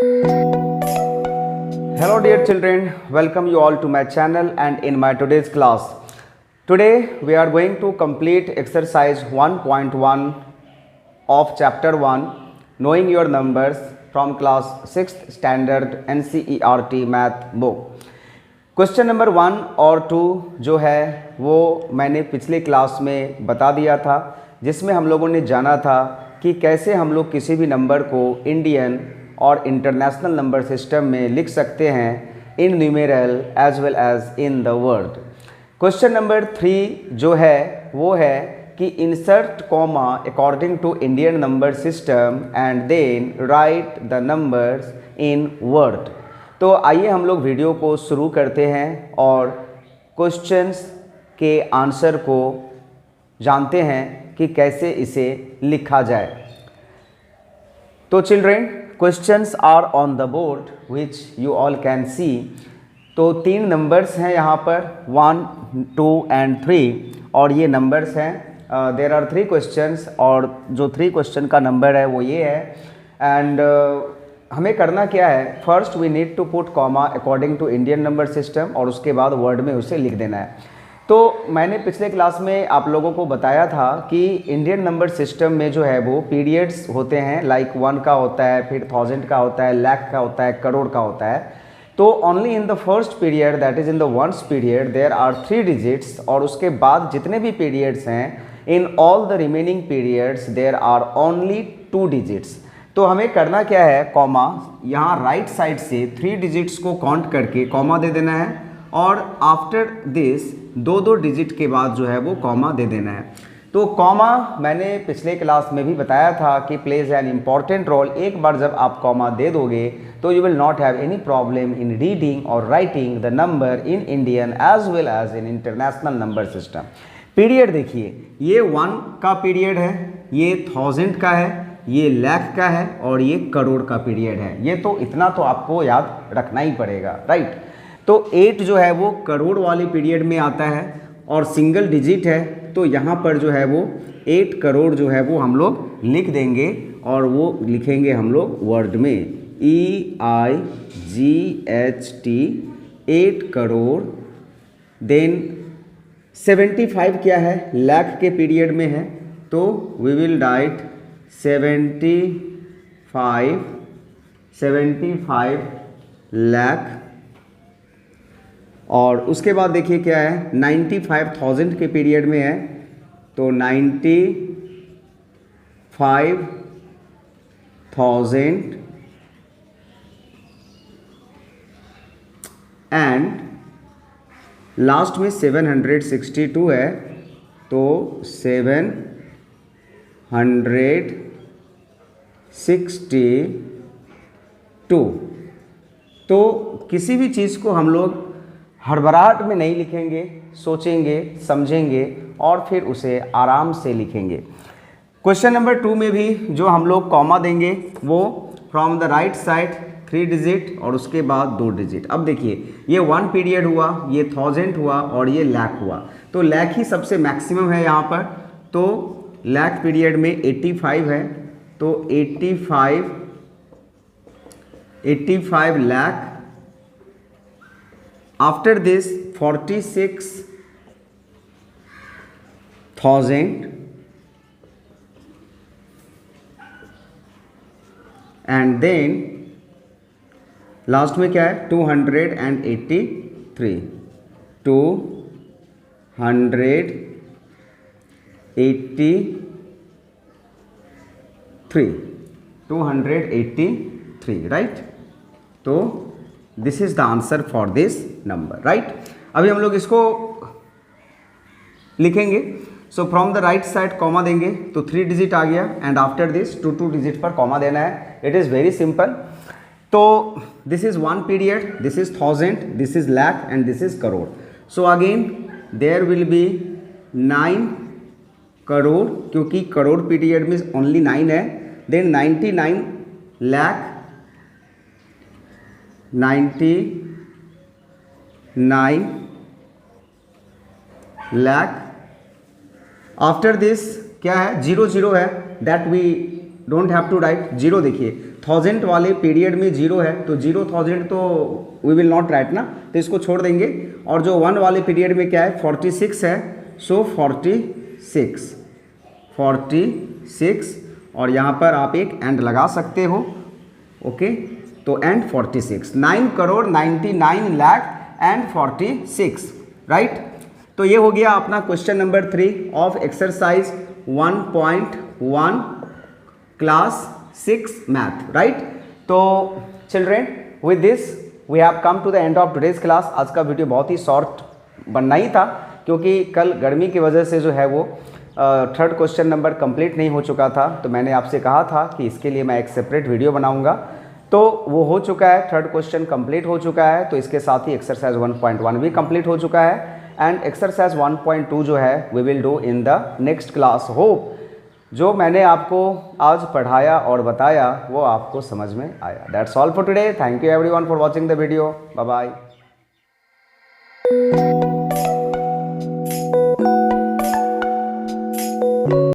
Hello dear children, welcome you all to my channel and in my today's class. Today we are going to complete exercise 1.1 of chapter 1 knowing your numbers from class 6th standard NCERT math book. Question number 1 और 2 जो है वो मैंने पिछले class में बता दिया था, जिसमें हम लोगों ने जाना था कि कैसे हम लोग किसी भी नंबर को इंडियन और इंटरनेशनल नंबर सिस्टम में लिख सकते हैं in numeral as well as in the word. Question number 3 जो है वो है कि insert comma according to Indian number system and then write the numbers in word. तो आइए हम लोग वीडियो को शुरू करते हैं और क्वेश्चंस के आंसर को जानते हैं कि कैसे इसे लिखा जाए। तो children, questions are on the board which you all can see. तो 3 नंबर्स हैं यहाँ पर 1, 2 एंड 3 और ये नंबर्स हैं। देयर आर 3 क्वेश्चंस और जो 3 क्वेश्चन का नंबर है वो ये है। एंड हमें करना क्या है, first we need to put comma according to Indian number system और उसके बाद वर्ड में उसे लिख देना है। तो मैंने पिछले क्लास में आप लोगों को बताया था कि इंडियन नंबर सिस्टम में जो है वो पीरियड्स होते हैं, लाइक 1 का होता है, फिर 1000 का होता है, लाख का होता है, करोड़ का होता है। तो only in the first period that is in the ones period there are 3 digits और उसके बाद जितने भी पीरियड्स हैं in all the remaining periods there are only 2 digits. तो हमें करना क्या है, कॉमा यहाँ राइट साइड से 3 डिजिट्स को काउंट करके कॉमा दे देना है और आफ्टर दिस 2 डिजिट के बाद जो है वो कॉमा दे देना है। तो कॉमा मैंने पिछले क्लास में भी बताया था कि प्लेज एन इम्पॉर्टेंट रोल। एक बार जब आप कॉमा दे दोगे तो you will not have any problem in reading और writing the number in Indian as well as in international number system. Period देखिए, ये 1 का पीरियड है, ये 1000 का है, ये लाख का है और ये करोड़ का पीरियड है। ये तो इतना तो आपको याद रखना ही पड़ेगा, राइट। तो 8 जो है वो करोड़ वाले पीरियड में आता है और सिंगल डिजिट है, तो यहाँ पर जो है वो 8 करोड़ जो है वो हम लोग लिख देंगे और वो लिखेंगे हम लोग वर्ड में EIGHT 8 करोड़। देन 75 क्या है, लाख के पीरियड में है, तो वी विल राइट 75 लाख। और उसके बाद देखिए क्या है, 95,000 के पीरियड में है, तो 95,000 एंड लास्ट में 762 है, तो 762। तो किसी भी चीज़ को हम लोग हड़बड़ाहट में नहीं लिखेंगे, सोचेंगे, समझेंगे और फिर उसे आराम से लिखेंगे। क्वेश्चन नंबर 2 में भी जो हम लोग कॉमा देंगे वो from the right side 3 digit और उसके बाद 2 डिजिट। अब देखिए ये 1 पीरियड हुआ, ये 1000 हुआ और ये लाख हुआ, तो लाख ही सबसे मैक्सिमम है यहाँ पर। तो लाख पीरियड में 85 है, तो 85 lakh. After this 46,000 and then last में क्या है 283 283, राइट। तो this is the answer for this number, right. अभी हम लोग इसको लिखेंगे। So from the right side comma देंगे तो 3 डिजिट आ गया एंड आफ्टर दिस 2 डिजिट पर कॉमा देना है। It is very simple. तो this is 1 period, this is 1000, this is lakh and this is crore. So again there will be 9 crore, क्योंकि crore period में ओनली 9 है। Then 99 lakh, 99 lakh. After this क्या है, 00 है, that we don't have to write zero. देखिए 1000 वाले period में जीरो है तो 0,000 तो वी विल नॉट राइट ना, तो इसको छोड़ देंगे। और जो 1 वाले पीरियड में क्या है 46 है, सो 46 और यहाँ पर आप एक एंड लगा सकते हो। ओके तो एंड 46 9,99,46,000 राइट। तो ये हो गया अपना question number 3 of exercise 1.1 class 6 math right. तो children with this we have come to the end of today's class. आज का वीडियो बहुत ही शॉर्ट बनना ही था क्योंकि कल गर्मी की वजह से जो है वो थर्ड क्वेश्चन नंबर कंप्लीट नहीं हो चुका था। तो मैंने आपसे कहा था कि इसके लिए मैं एक सेपरेट वीडियो बनाऊंगा, तो वो हो चुका है, थर्ड क्वेश्चन कंप्लीट हो चुका है। तो इसके साथ ही एक्सरसाइज 1.1 भी कंप्लीट हो चुका है एंड एक्सरसाइज 1.2 जो है we will do in the next class. Hope जो मैंने आपको आज पढ़ाया और बताया वो आपको समझ में आया। That's all for today. Thank you everyone for watching the video. Bye bye.